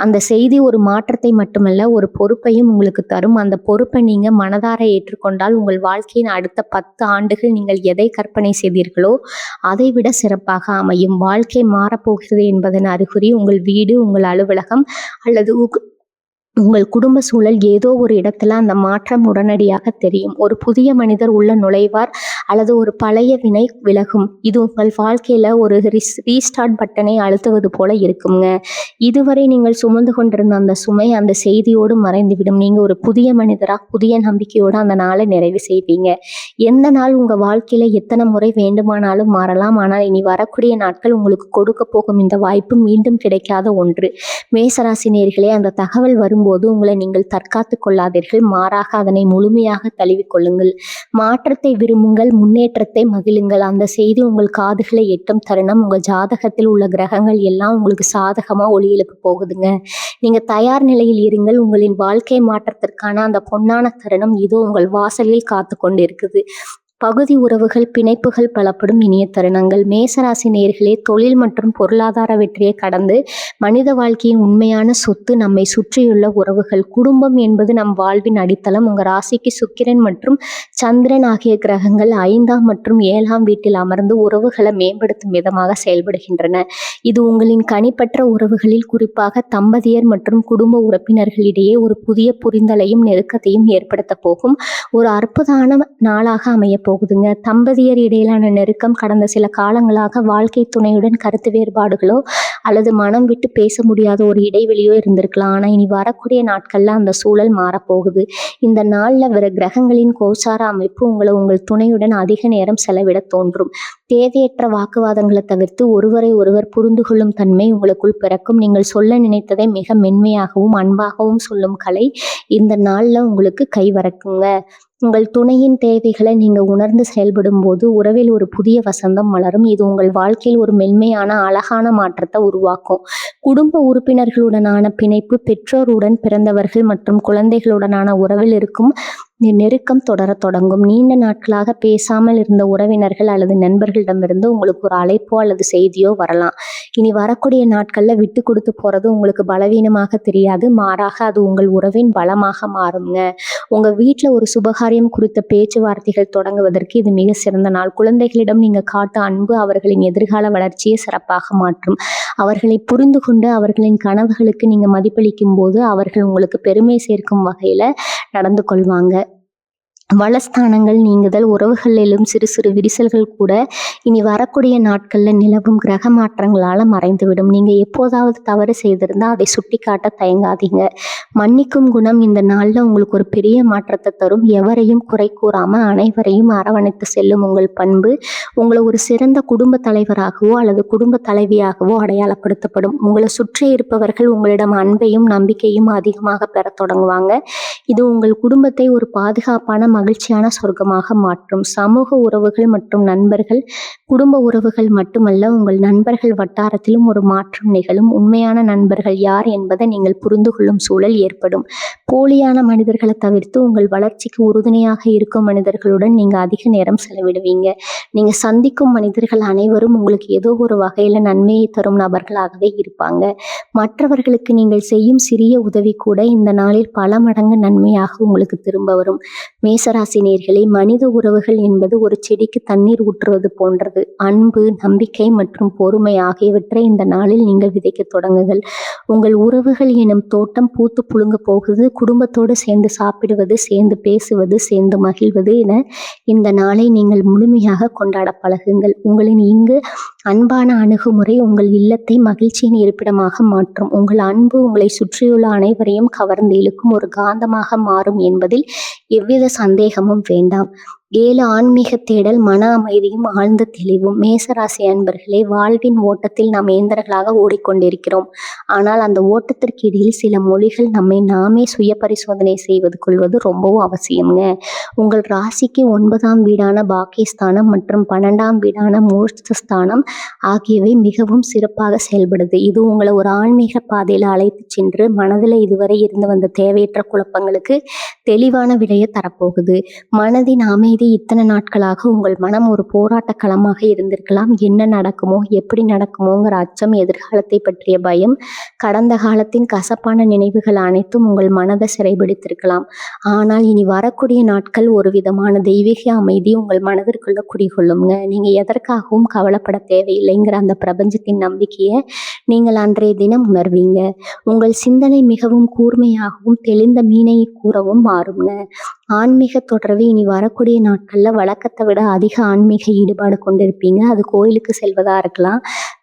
அந்த செய்தி ஒரு மாற்றத்தை மட்டுமல்ல, ஒரு பொறுப்பையும் உங்களுக்கு தரும். அந்த பொறுப்பை நீங்க மனதார ஏற்றுக்கொண்டால் உங்கள் வாழ்க்கையின் அடுத்த 10 ஆண்டுகள் நீங்கள் எதை கற்பனை செய்தீர்களோ அதை விட சிறப்பாக அமையும். வாழ்க்கை மாறப்போகிறது என்பதன் அறிகுறி உங்கள் வீடு, உங்கள் அலுவலகம் அல்லது உங்கள் குடும்ப சூழல் ஏதோ ஒரு இடத்துல அந்த மாற்றம் உடனடியாக தெரியும். ஒரு புதிய மனிதர் உள்ள நுழைவார் அல்லது ஒரு பழைய வினை விலகும். இது உங்கள் வாழ்க்கையில ஒரு ரீஸ்டார்ட் பட்டனை அழுத்துவது போல இருக்குங்க. இதுவரை நீங்கள் சுமந்து கொண்டிருந்த அந்த சுமை அந்த செய்தியோடு மறைந்துவிடும். நீங்க ஒரு புதிய மனிதரா புதிய நம்பிக்கையோடு அந்த நாளை நிறைவு செய்வீங்க. எந்த நாள் உங்க வாழ்க்கையில எத்தனை முறை வேண்டுமானாலும் மாறலாம். ஆனால் இனி வரக்கூடிய நாட்கள் உங்களுக்கு கொடுக்க போகும் இந்த வாய்ப்பு மீண்டும் கிடைக்காத ஒன்று. மேசராசி நேயர்களே, அந்த தகவல் வரும்போது உங்களை நீங்கள் தற்காத்து கொள்ளாதீர்கள். மாறாக அதனை முழுமையாக தழுவிக்கொள்ளுங்கள். மாற்றத்தை விரும்புங்கள், முன்னேற்றத்தை மகிழுங்கள். அந்த செய்தி உங்கள் காதுகளை எட்டும் தருணம் உங்கள் ஜாதகத்தில் உள்ள கிரகங்கள் எல்லாம் உங்களுக்கு சாதகமா ஒளி எழுப்ப போகுதுங்க. நீங்க தயார் நிலையில் இருங்கள். உங்களின் வாழ்க்கை மாற்றத்திற்கான அந்த பொன்னான தருணம் இதோ உங்கள் வாசலில் காத்து கொண்டு இருக்குது. பகுதி உறவுகள் பிணைப்புகள் பலப்படும் இனிய தருணங்கள். மேசராசி நேயர்களே, தொழில் மற்றும் பொருளாதார வெற்றியை கடந்து மனித வாழ்க்கையின் உண்மையான சொத்து நம்மை சுற்றியுள்ள உறவுகள். குடும்பம் என்பது நம் வாழ்வின் அடித்தளம். உங்க ராசிக்கு சுக்கிரன் மற்றும் சந்திரன் ஆகிய கிரகங்கள் 5ஆம் மற்றும் 7ஆம் வீட்டில் அமர்ந்து உறவுகளை மேம்படுத்தும் விதமாக செயல்படுகின்றன. இது உங்களின் கனிப்பற்ற உறவுகளில் குறிப்பாக தம்பதியர் மற்றும் குடும்ப உறுப்பினர்களிடையே ஒரு புதிய புரிதலையும் நெருக்கத்தையும் ஏற்படுத்த போகும் ஒரு அற்புதமான நாளாக அமைய போகுதுங்க. தம்பதியர் இடையிலான நெருக்கம் கடந்த சில காலங்களாக வாழ்க்கை துணையுடன் கருத்து வேறுபாடுகளோ அல்லது மனம் விட்டு பேச முடியாத ஒரு இடைவெளியோ இருந்திருக்கலாம். ஆனா இனி வரக்கூடிய நாட்கள்ல அந்த சூழல் மாறப்போகுது. இந்த நாள்ல வேற கிரகங்களின் கோச்சார அமைப்பு உங்களை உங்கள் துணையுடன் அதிக நேரம் செலவிட தோன்றும். தேவையற்ற வாக்குவாதங்களை தவிர்த்து ஒருவரை ஒருவர் புரிந்து கொள்ளும் தன்மை உங்களுக்குள் பிறக்கும். நீங்கள் சொல்ல நினைத்ததை மிக மென்மையாகவும் அன்பாகவும் சொல்லும் கலை இந்த நாள்ல உங்களுக்கு கைவரக்குங்க. உங்கள் துணையின் தேவைகளை நீங்க உணர்ந்து செயல்படும் போது உறவில் ஒரு புதிய வசந்தம் மலரும். இது உங்கள் வாழ்க்கையில் ஒரு மென்மையான அழகான மாற்றத்தை உருவாக்கும். குடும்ப உறுப்பினர்களுடனான பிணைப்பு, பெற்றோருடன் பிறந்தவர்கள் மற்றும் குழந்தைகளுடனான உறவில் இருக்கும் நெருக்கம் தொடரத் தொடங்கும். நீண்ட நாட்களாக பேசாமல் இருந்த உறவினர்கள் அல்லது நண்பர்களிடமிருந்து உங்களுக்கு ஒரு அழைப்போ அல்லது செய்தியோ வரலாம். இனி வரக்கூடிய நாட்கள்ல விட்டு கொடுத்து போறது உங்களுக்கு பலவீனமாக தெரியாது, மாறாக அது உங்கள் உறவின் பலமாக மாறுங்க. உங்க வீட்ல ஒரு சுபகாரியம் குறித்த பேச்சுவார்த்தைகள் தொடங்குவதற்கு இது மிக சிறந்த நாள். குழந்தைகளிடம் நீங்க காட்டும் அன்பு அவர்களின் எதிர்கால வளர்ச்சியை சிறப்பாக மாற்றும். அவர்களை புரிந்து கொண்டு அவர்களின் கனவுகளுக்கு நீங்க மதிப்பளிக்கும் போது அவர்கள் உங்களுக்கு பெருமை சேர்க்கும் வகையில நடந்து கொள்வாங்க. வளஸ்தானங்கள் நீங்குதல், உறவுகளிலும் சிறு சிறு விரிசல்கள் கூட இனி வரக்கூடிய நாட்கள்ல நிலவும் கிரக மாற்றங்களால மறைந்துவிடும். நீங்க எப்போதாவது தவறு செய்திருந்தா அதை சுட்டி காட்ட தயங்காதீங்க. மன்னிக்கும் குணம் இந்த நாள்ல உங்களுக்கு ஒரு பெரிய மாற்றத்தை தரும். எவரையும் குறை கூறாம அனைவரையும் அரவணைத்து செல்லும் உங்கள் பண்பு உங்களை ஒரு சிறந்த குடும்ப தலைவராகவோ அல்லது குடும்ப தலைவியாகவோ அடையாளப்படுத்தப்படும். உங்களை சுற்றி இருப்பவர்கள் உங்களிடம் அன்பையும் நம்பிக்கையும் அதிகமாக பெற தொடங்குவாங்க. இது உங்கள் குடும்பத்தை ஒரு பாதுகாப்பான மகிழ்ச்சியான சொர்க்கமாக மாற்றும். சமூக உறவுகள் மற்றும் நண்பர்கள், குடும்ப உறவுகள் மட்டுமல்ல, உங்கள் நண்பர்கள் வட்டாரத்திலும் ஒரு மாற்றம் நிகழும். உண்மையான நண்பர்கள் யார் என்பதை நீங்கள் புரிந்து கொள்ளும் சூழல் ஏற்படும். போலியான மனிதர்களை தவிர்த்து உங்கள் வளர்ச்சிக்கு உறுதுணையாக இருக்கும் மனிதர்களுடன் நீங்க அதிக நேரம் செலவிடுவீங்க. நீங்க சந்திக்கும் மனிதர்கள் அனைவரும் உங்களுக்கு ஏதோ ஒரு வகையில நன்மையை தரும் நபர்களாகவே இருப்பாங்க. மற்றவர்களுக்கு நீங்கள் செய்யும் சிறிய உதவி கூட இந்த நாளில் பல மடங்கு நன்மையாக உங்களுக்கு திரும்ப வரும். மேசராசி நேயர்களே, மனித உறவுகள் என்பது ஒரு செடிக்கு தண்ணீர் ஊற்றுவது போன்றது. அன்பு, நம்பிக்கை மற்றும் பொறுமை ஆகியவற்றை இந்த நாளில் நீங்கள் விதைக்க தொடங்குங்கள். உங்கள் உறவுகள் எனும் தோட்டம் பூத்து புழுங்க போகுது. குடும்பத்தோடு சேர்ந்து சாப்பிடுவது, சேர்ந்து பேசுவது, சேர்ந்து மகிழ்வது என இந்த நாளை நீங்கள் முழுமையாக கொண்டாட பழகுங்கள். உங்களின் இங்கு அன்பான அணுகுமுறை உங்கள் இல்லத்தை மகிழ்ச்சியின் இருப்பிடமாக மாற்றும். உங்கள் அன்பு உங்களை சுற்றியுள்ள அனைவரையும் கவர்ந்து இழுக்கும் ஒரு காந்தமாக மாறும் என்பதில் எவ்வித சந்தேகமும் வேண்டாம். 7 ஆன்மீக தேடல், மன அமைதியும் ஆழ்ந்த தெளிவும். மேசராசி அன்பர்களே, வாழ்வின் ஓட்டத்தில் நாம் இயந்திரங்களாக ஓடிக்கொண்டிருக்கிறோம். ஆனால் அந்த ஓட்டத்திற்கு இடையில் சில மொழிகள் நம்மை நாமே சுய பரிசோதனை செய்வது கொள்வது ரொம்பவும் அவசியம்ங்க. உங்கள் ராசிக்கு 9ஆம் வீடான பாக்கியஸ்தானம் மற்றும் 12ஆம் வீடான மூர்த்தஸ்தானம் ஆகியவை மிகவும் சிறப்பாக செயல்படுது. இது உங்களை ஒரு ஆன்மீக பாதையில் அழைத்து சென்று மனதில் இதுவரை இருந்து வந்த தேவையற்ற குழப்பங்களுக்கு தெளிவான விடையை தரப்போகுது. மனதின் அமைதி. இத்தனை நாட்களாக உங்கள் மனம் ஒரு போராட்ட களமாக இருந்திருக்கலாம். என்ன நடக்குமோ, எப்படி நடக்குமோங்கிற அச்சம், எதிர்காலத்தை பற்றிய பயம், கடந்த காலத்தின் கசப்பான நினைவுகள் அனைத்தும் உங்கள் மனதை சிறைபிடித்திருக்கலாம். ஆனால் இனி வரக்கூடிய நாட்கள் ஒரு விதமான தெய்வீக அமைதி உங்கள் மனதிற்குள்ள குடிகொள்ளுங்க. நீங்க எதற்காகவும் கவலைப்பட தேவையில்லைங்கிற அந்த பிரபஞ்சத்தின் நம்பிக்கையை நீங்கள் அன்றைய தினம் உணர்வீங்க. உங்கள் சிந்தனை மிகவும் கூர்மையாகவும் தெளிந்த மீனையை கூறவும் மாறுங்க. ஆன்மீக தொடர்பு இனி வரக்கூடிய நாட்கள்ல வழக்கத்தை விட அதிக ஆன்மீக ஈடுபாடு கொண்டிருப்பீங்க. அது கோயிலுக்கு செல்வதா இருக்கலாம்,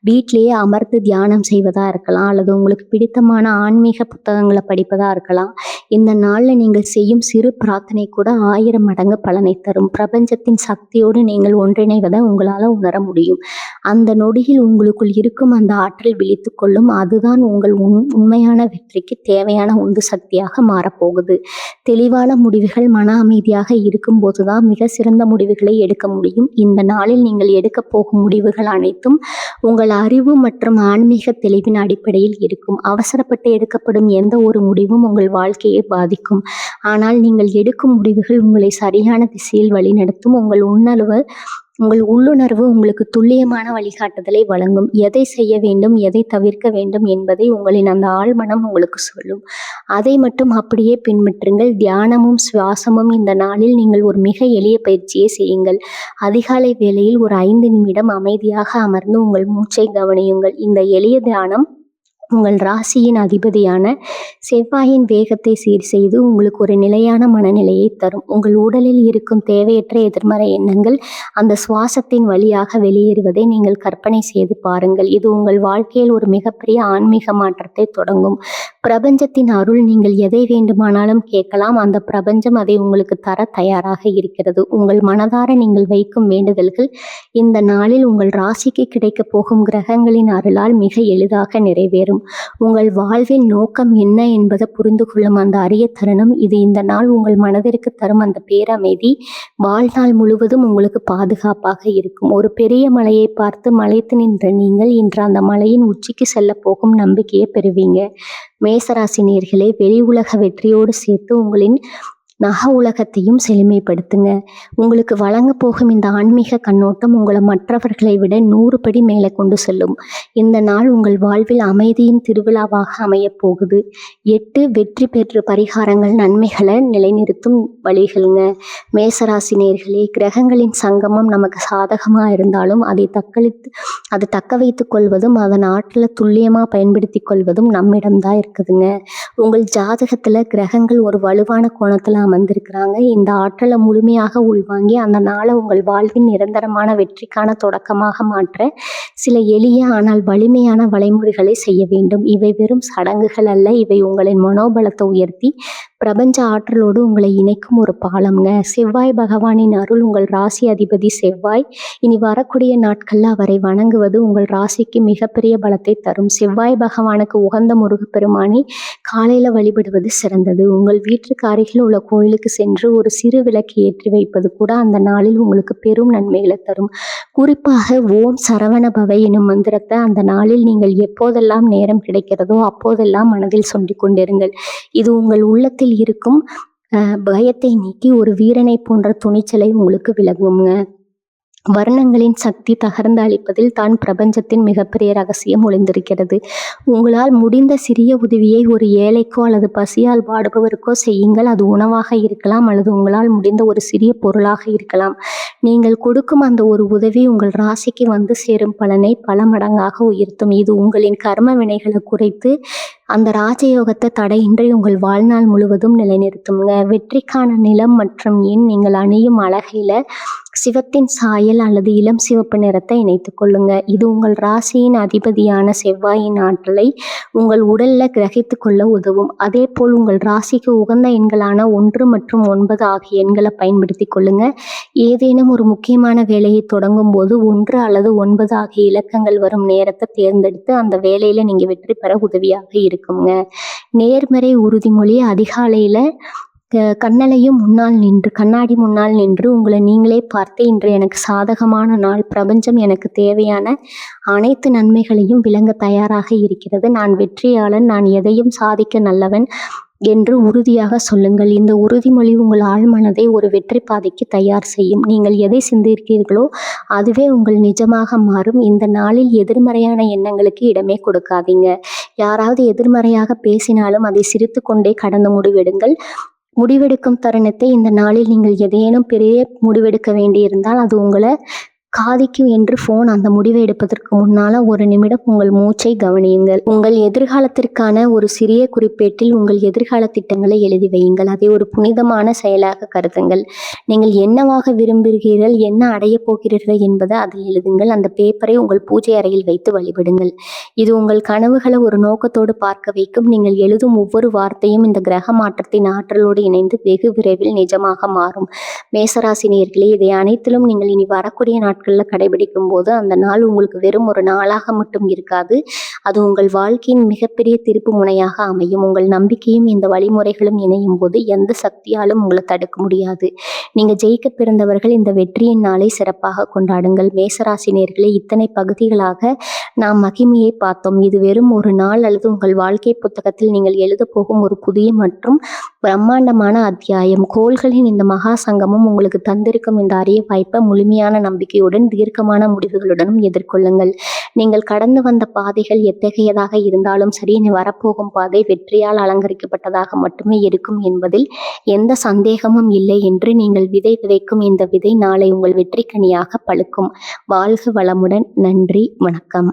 வீட்டிலேயே அமர்ந்து தியானம் செய்வதா இருக்கலாம், அல்லது உங்களுக்கு பிடித்தமான ஆன்மீக புத்தகங்களை படிப்பதா இருக்கலாம். இந்த நாள்ல நீங்கள் செய்யும் சிறு பிரார்த்தனை கூட 1000 மடங்கு பலனை தரும். பிரபஞ்சத்தின் சக்தியோடு நீங்கள் ஒன்றிணைவதை உங்களால உணர முடியும். அந்த நொடியில் உங்களுக்குள் இருக்கும் அந்த ஆற்றல் விழித்து கொள்ளும். அதுதான் உங்கள் உண்மையான வெற்றிக்கு தேவையான உந்து சக்தியாக மாறப்போகுது. தெளிவான முடிவுகள், மன அமைதியாக இருக்கும் போதுதான் மிக சிறந்த முடிவுகளை எடுக்க முடியும். இந்த நாளில் நீங்கள் எடுக்க போகும் முடிவுகள் அனைத்தும் உங்கள் அறிவு மற்றும் ஆன்மீக தெளிவின் அடிப்படையில் இருக்கும். அவசரப்பட்டு எடுக்கப்படும் எந்த ஒரு முடிவும் உங்கள் வாழ்க்கையை பாதிக்கும். ஆனால் நீங்கள் எடுக்கும் முடிவுகள் உங்களை சரியான திசையில் வழிநடத்தும். உங்கள் உள்ளுணர்வு உங்களுக்கு துல்லியமான வழிகாட்டுதலை வழங்கும். எதை செய்ய வேண்டும், எதை தவிர்க்க வேண்டும் என்பதை உங்களின் அந்த ஆழ்மனம் உங்களுக்கு சொல்லும். அதை மட்டும் அப்படியே பின்பற்றுங்கள். தியானமும் சுவாசமும் இந்த நாளில் நீங்கள் ஒரு மிக எளிய பயிற்சியை செய்யுங்கள். அதிகாலை வேளையில் ஒரு 5 நிமிடம் அமைதியாக அமர்ந்து உங்கள் மூச்சை கவனியுங்கள். இந்த எளிய தியானம் உங்கள் ராசியின் அதிபதியான செவ்வாயின் வேகத்தை சீர் செய்து உங்களுக்கு ஒரு நிலையான மனநிலையை தரும். உங்கள் உடலில் இருக்கும் தேவையற்ற எதிர்மறை எண்ணங்கள் அந்த சுவாசத்தின் வழியாக வெளியேறுவதை நீங்கள் கற்பனை செய்து பாருங்கள். இது உங்கள் வாழ்க்கையில் ஒரு மிகப்பெரிய ஆன்மீக மாற்றத்தை தொடங்கும். பிரபஞ்சத்தின் அருள். நீங்கள் எதை வேண்டுமானாலும் கேட்கலாம். அந்த பிரபஞ்சம் அதை உங்களுக்கு தர தயாராக இருக்கிறது. உங்கள் மனதார நீங்கள் வைக்கும் வேண்டுதல்கள் இந்த நாளில் உங்கள் ராசிக்கு கிடைக்க போகும் கிரகங்களின் அருளால் மிக எளிதாக நிறைவேறும். உங்கள் வாழ்வின் நோக்கம் என்ன என்பதை புரிந்து கொள்ளும் அந்த அரிய தருணம் இது. இந்த நாள் உங்கள் மனதிற்கு தரும் அந்த பேரமைதி வாழ்நாள் முழுவதும் உங்களுக்கு பாதுகாப்பாக இருக்கும். ஒரு பெரிய மலையை பார்த்து மலைத்து நின்ற நீங்கள் இன்று அந்த மலையின் உச்சிக்கு செல்ல போகும் நம்பிக்கையை பெறுவீங்க. மேசராசி நேயர்களே, வெளி உலக வெற்றியோடு சேர்த்து உங்களின் உலகத்தையும் செழுமைப்படுத்துங்க. உங்களுக்கு வழங்க போகும் இந்த ஆன்மீக கண்ணோட்டம் உங்களை மற்றவர்களை விட 100 படி மேலே கொண்டு செல்லும். இந்த நாள் உங்கள் வாழ்வில் அமைதியின் திருவிழாவாக அமையப் போகுது. 8 வெற்றி பெற்று பரிகாரங்கள் நன்மைகளை நிலைநிறுத்தும் வழிகளுங்க. மேசராசி நேயர்களே, கிரகங்களின் சங்கமம் நமக்கு சாதகமா இருந்தாலும் அதை தக்க வைத்துக் கொள்வதும் அதன் ஆற்றலை துல்லியமா பயன்படுத்தி கொள்வதும் நம்மிடம்தான் இருக்குதுங்க. உங்கள் ஜாதகத்துல கிரகங்கள் ஒரு வலுவான கோணத்துல அமர்ந்திருக்கிறாங்க. இந்த ஆற்றலை முழுமையாக உள்வாங்கி அந்த நாளை உங்கள் வாழ்வின் நிரந்தரமான வெற்றிக்கான தொடக்கமாக மாற்ற சில எளிய ஆனால் வலிமையான வழிமுறைகளை செய்ய வேண்டும். இவை வெறும் சடங்குகள் அல்ல, இவை உங்களின் மனோபலத்தை உயர்த்தி பிரபஞ்ச ஆற்றலோடு உங்களை இணைக்கும் ஒரு பாலம்ங்க. செவ்வாய் பகவானின் அருள். உங்கள் ராசி அதிபதி செவ்வாய். இனி வரக்கூடிய நாட்கள்ல அவரை வணங்குவது உங்கள் ராசிக்கு மிகப்பெரிய பலத்தை தரும். செவ்வாய் பகவானுக்கு உகந்த முருகப்பெருமானை காலையில வழிபடுவது சிறந்தது. உங்கள் வீட்டிற்கு அருகில் உள்ள கோயிலுக்கு சென்று ஒரு சிறு விளக்கு ஏற்றி வைப்பது கூட அந்த நாளில் உங்களுக்கு பெரும் நன்மைகளை தரும். குறிப்பாக ஓம் சரவண பவை எனும் மந்திரத்தை அந்த நாளில் நீங்கள் எப்போதெல்லாம் நேரம் கிடைக்கிறதோ அப்போதெல்லாம் மனதில் சொல்லிக் கொண்டிருங்கள். இது உங்கள் உள்ளத்தில் இருக்கும் பயத்தை நீக்கி ஒரு வீரனை போன்ற துணிச்சலை உங்களுக்கு விளங்குங்க. வர்ணங்களின் சக்தி தகர்ந்து அளிப்பதில் தான் பிரபஞ்சத்தின் மிகப்பெரிய ரகசியம் ஒளிந்திருக்கிறது. உங்களால் முடிந்த சிறிய உதவியை ஒரு ஏழைக்கோ அல்லது பசியால் வாடுபவருக்கோ செய்யுங்கள். அது உணவாக இருக்கலாம் அல்லது உங்களால் முடிந்த ஒரு சிறிய பொருளாக இருக்கலாம். நீங்கள் கொடுக்கும் அந்த ஒரு உதவி உங்கள் ராசிக்கு வந்து சேரும் பலனை பல மடங்காக உயர்த்தும். இது உங்களின் கர்ம வினைகளை குறைத்து அந்த ராஜயோகத்தை தடையின்றி உங்கள் வாழ்நாள் முழுவதும் நிலைநிறுத்துங்க. வெற்றிக்கான நிலம் மற்றும் நீங்கள் அணியும் அழகையில சிவத்தின் சாயல் அல்லது இளம் சிவப்பு நிறத்தை இணைத்துக் கொள்ளுங்க. இது உங்கள் ராசியின் அதிபதியான செவ்வாயின் ஆற்றலை உங்கள் உடல்ல கிரகித்து கொள்ள உதவும். அதே போல் உங்கள் ராசிக்கு உகந்த எண்களான 1 மற்றும் 9 ஆகிய எண்களை பயன்படுத்தி கொள்ளுங்க. ஏதேனும் ஒரு முக்கியமான வேலையை தொடங்கும் போது 1 அல்லது 9 ஆகிய இலக்கங்கள் வரும் நேரத்தை தேர்ந்தெடுத்து அந்த வேலையில நீங்க வெற்றி பெற உதவியாக இருக்குங்க. நேர்மறை உறுதிமொழி. அதிகாலையில கண்ணாடி முன்னால் நின்று உங்களை நீங்களே பார்த்து, இன்று எனக்கு சாதகமான நாள், பிரபஞ்சம் எனக்கு தேவையான அனைத்து நன்மைகளையும் விளங்க தயாராக இருக்கிறது, நான் வெற்றியாளன், நான் எதையும் சாதிக்க நல்லவன் என்று உறுதியாக சொல்லுங்கள். இந்த உறுதிமொழி உங்கள் ஆழ்மனதை ஒரு வெற்றி பாதைக்கு தயார் செய்யும். நீங்கள் எதை சிந்திக்கிறீர்களோ அதுவே உங்கள் நிஜமாக மாறும். இந்த நாளில் எதிர்மறையான எண்ணங்களுக்கு இடமே கொடுக்காதீங்க. யாராவது எதிர்மறையாக பேசினாலும் அதை சிரித்து கொண்டே கடந்து முடிவெடுக்கும் தருணத்தை இந்த நாளில் நீங்கள் ஏதேனும் பெரிய முடிவெடுக்க வேண்டியிருந்தால் அது உங்களை காதிக்கும் என்று அந்த முடிவை எடுப்பதற்கு முன்னால ஒரு நிமிடம் உங்கள் மூச்சை கவனியுங்கள். உங்கள் எதிர்காலத்திற்கான ஒரு சிறிய குறிப்பேட்டில் உங்கள் எதிர்கால திட்டங்களை எழுதி வையுங்கள். அதை ஒரு புனிதமான செயலாக கருதுங்கள். நீங்கள் என்னவாக விரும்புகிறீர்கள், என்ன அடைய போகிறீர்கள் என்பதை அதில் எழுதுங்கள். அந்த பேப்பரை உங்கள் பூஜை அறையில் வைத்து வழிபடுங்கள். இது உங்கள் கனவுகளை ஒரு நோக்கத்தோடு பார்க்க வைக்கும். நீங்கள் எழுதும் ஒவ்வொரு வார்த்தையும் இந்த கிரக மாற்றத்தின் ஆற்றலோடு இணைந்து வெகு விரைவில் நிஜமாக மாறும். மேசராசி நேயர்களே, இதை அனைத்திலும் நீங்கள் இனி வரக்கூடிய நாட்களில் கடைபிடிக்கும் போது அந்த நாள் உங்களுக்கு வெறும் ஒரு நாளாக மட்டும் இருக்காது, அது உங்கள் வாழ்க்கையின் மிகப்பெரிய திருப்பு முனையாக அமையும். உங்கள் நம்பிக்கையும் இந்த வழிமுறைகளும் இணையும் போது எந்த சக்தியாலும் உங்களை தடுக்க முடியாது. நீங்க ஜெயிக்க பிறந்தவர்கள் இந்த வெற்றியின் நாளை சிறப்பாக கொண்டாடுங்கள். மேசராசி நேயர்களே, இத்தனை பகுதிகளாக நாம் மகிமையை பார்த்தோம். இது வெறும் ஒரு நாள் அல்லது உங்கள் வாழ்க்கை புத்தகத்தில் நீங்கள் எழுத போகும் ஒரு புதிய மற்றும் பிரம்மாண்டமான அத்தியாயம். கோள்களின் இந்த மகா சங்கமும் உங்களுக்கு தந்திருக்கும் இந்த அரிய வாய்ப்பை முழுமையான நம்பிக்கையுடன் தீர்க்கமான முடிவுகளுடனும் எதிர்கொள்ளுங்கள். நீங்கள் கடந்து வந்த பாதைகள் எத்தகையதாக இருந்தாலும் சரி, இனி வரப்போகும் பாதை வெற்றியால் அலங்கரிக்கப்பட்டதாக மட்டுமே இருக்கும் என்பதில் எந்த சந்தேகமும் இல்லை என்று நீங்கள் விதைக்கும் இந்த விதை நாளை உங்கள் வெற்றி கனியாக பழுக்கும். வாழ்க வளமுடன். நன்றி, வணக்கம்.